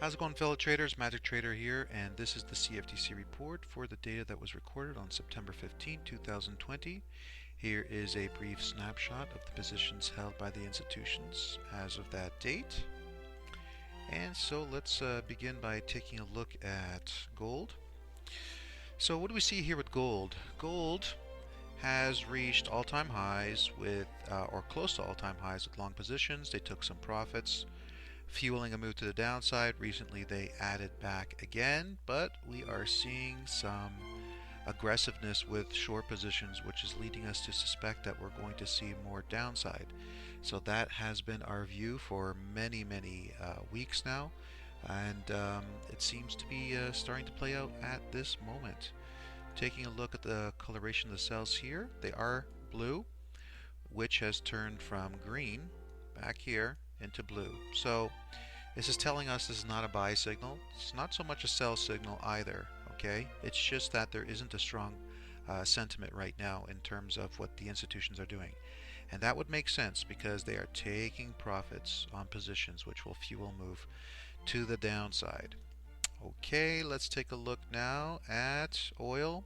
How's it going, fellow traders? Magic Trader here, and this is the CFTC report for the data that was recorded on September 15, 2020. Here is a brief snapshot of the positions held by the institutions as of that date. And so let's begin by taking a look at gold. So what do we see here with gold? Gold has reached all-time highs with, or close to all-time highs with long positions. They took some profits, fueling a move to the downside. Recently they added back again, but we are seeing some aggressiveness with short positions, which is leading us to suspect that we're going to see more downside. So that has been our view for many weeks now, and it seems to be starting to play out at this moment. Taking a look at the coloration of the cells here, they are blue, which has turned from green back here into blue. So this is telling us this is not a buy signal. It's not so much a sell signal either, okay? It's just that there isn't a strong sentiment right now in terms of what the institutions are doing. And that would make sense because they are taking profits on positions, which will fuel move to the downside. Okay, let's take a look now at oil.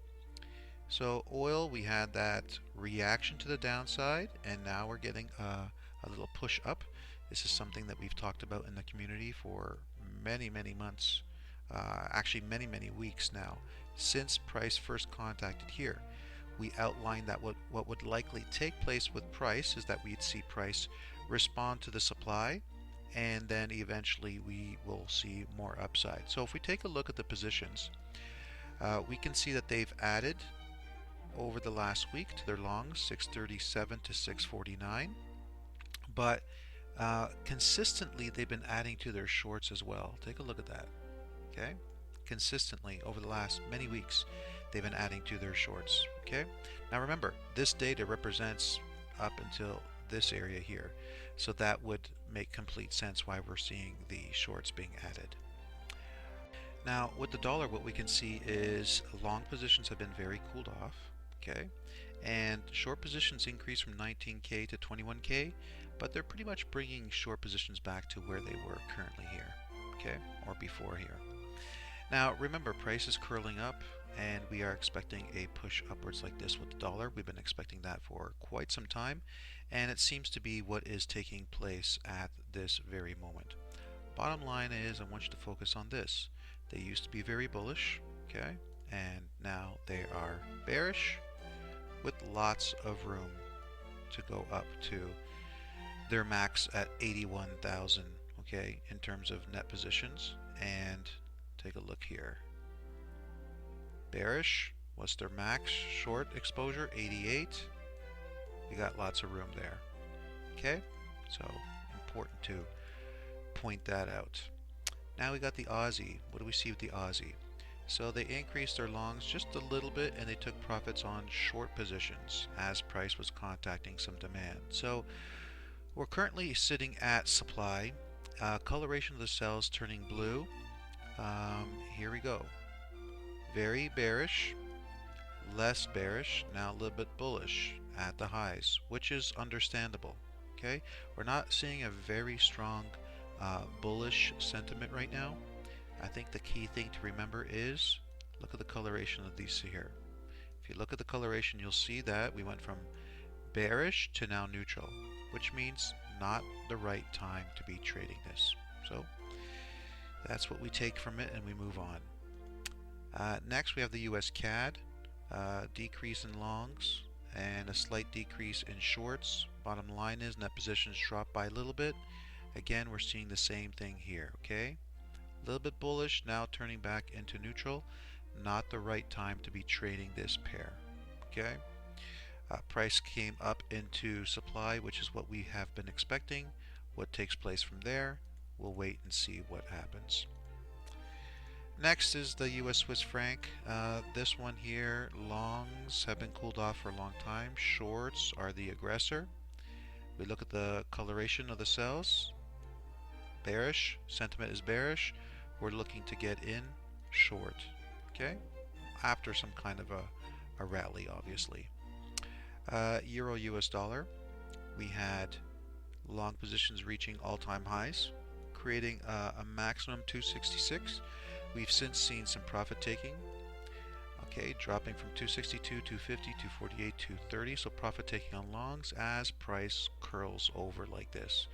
So oil, we had that reaction to the downside, and now we're getting a little push up. This is something that we've talked about in the community for many months, actually many weeks now, since price first contacted here. We outlined that what would likely take place with price is that we'd see price respond to the supply, and then eventually we will see more upside. So if we take a look at the positions, we can see that they've added over the last week to their longs, 637 to 649, but consistently they've been adding to their shorts as well. Take a look at that. Okay, consistently over the last many weeks they've been adding to their shorts. Okay, now remember, this data represents up until this area here, so that would make complete sense why we're seeing the shorts being added. Now with the dollar, what we can see is long positions have been very cooled off, okay, and short positions increased from 19k to 21k, but they're pretty much bringing short positions back to where they were currently here, okay, or before here. Now remember, price is curling up, and we are expecting a push upwards like this with the dollar. We've been expecting that for quite some time, and it seems to be what is taking place at this very moment. Bottom line is, I want you to focus on this. They used to be very bullish, okay, and now they are bearish with lots of room to go up to their max at 81,000, okay, in terms of net positions. And take a look here. Bearish, what's their max short exposure? 88. We got lots of room there, okay, so important to point that out. Now we got the Aussie. What do we see with the Aussie? So they increased their longs just a little bit, and they took profits on short positions as price was contacting some demand. So we're currently sitting at supply. Coloration of the cells turning blue. Here we go. Very bearish, less bearish, now a little bit bullish at the highs, which is understandable. Okay, we're not seeing a very strong bullish sentiment right now. I think the key thing to remember is look at the coloration of these here. If you look at the coloration, you'll see that we went from bearish to now neutral, which means not the right time to be trading this. So that's what we take from it, and we move on. Next we have the US CAD, decrease in longs and a slight decrease in shorts. Bottom line is net positions drop by a little bit. Again, we're seeing the same thing here, okay? A little bit bullish, now turning back into neutral. Not the right time to be trading this pair, okay? Price came up into supply, which is what we have been expecting. What takes place from there, we'll wait and see what happens. Next is the US Swiss franc. This one here, longs have been cooled off for a long time. Shorts are the aggressor. We look at the coloration of the cells. Bearish, sentiment is bearish. We're looking to get in short, okay, after some kind of a rally, obviously. Euro US dollar, we had long positions reaching all-time highs. creating a maximum 266. We've since seen some profit taking. Okay, dropping from 262, 250, 248, 230. So profit taking on longs as price curls over like this.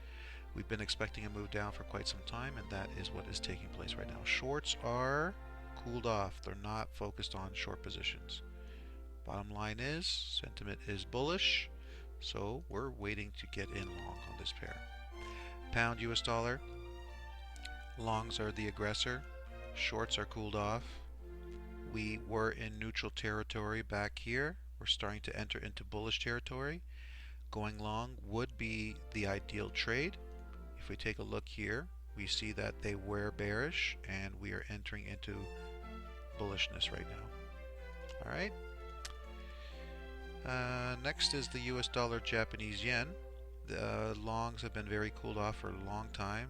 We've been expecting a move down for quite some time, and that is what is taking place right now. Shorts are cooled off. They're not focused on short positions. Bottom line is, sentiment is bullish, so we're waiting to get in long on this pair. Pound US dollar. Longs are the aggressor. Shorts are cooled off. We were in neutral territory back here. We're starting to enter into bullish territory. Going long would be the ideal trade. If we take a look here, we see that they were bearish and we are entering into bullishness right now. Alright. Next is the US dollar Japanese yen. The longs have been very cooled off for a long time.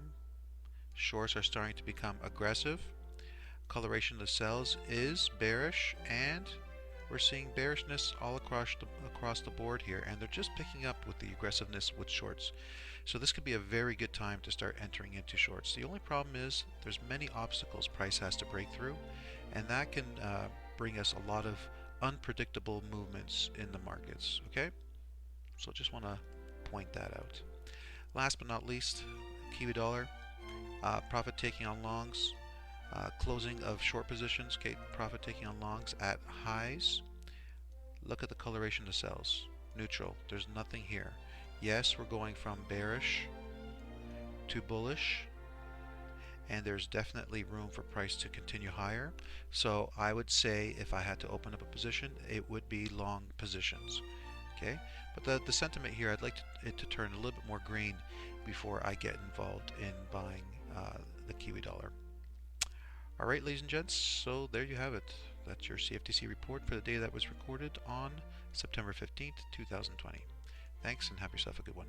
Shorts are starting to become aggressive. Coloration of the cells is bearish, and we're seeing bearishness all across the board here, and they're just picking up with the aggressiveness with shorts. So this could be a very good time to start entering into shorts. The only problem is there's many obstacles price has to break through, and that can bring us a lot of unpredictable movements in the markets. Okay, so just want to point that out. Last but not least, Kiwi dollar, profit taking on longs, closing of short positions. Okay, profit taking on longs at highs. Look at the coloration of the cells. Neutral. There's nothing here. Yes, we're going from bearish to bullish, and there's definitely room for price to continue higher. So I would say if I had to open up a position, it would be long positions. Okay, but the sentiment here, I'd like it to turn a little bit more green before I get involved in buying the Kiwi dollar. Alright, ladies and gents, so there you have it. That's your CFTC report for the day that was recorded on September 15th, 2020. Thanks, and have yourself a good one.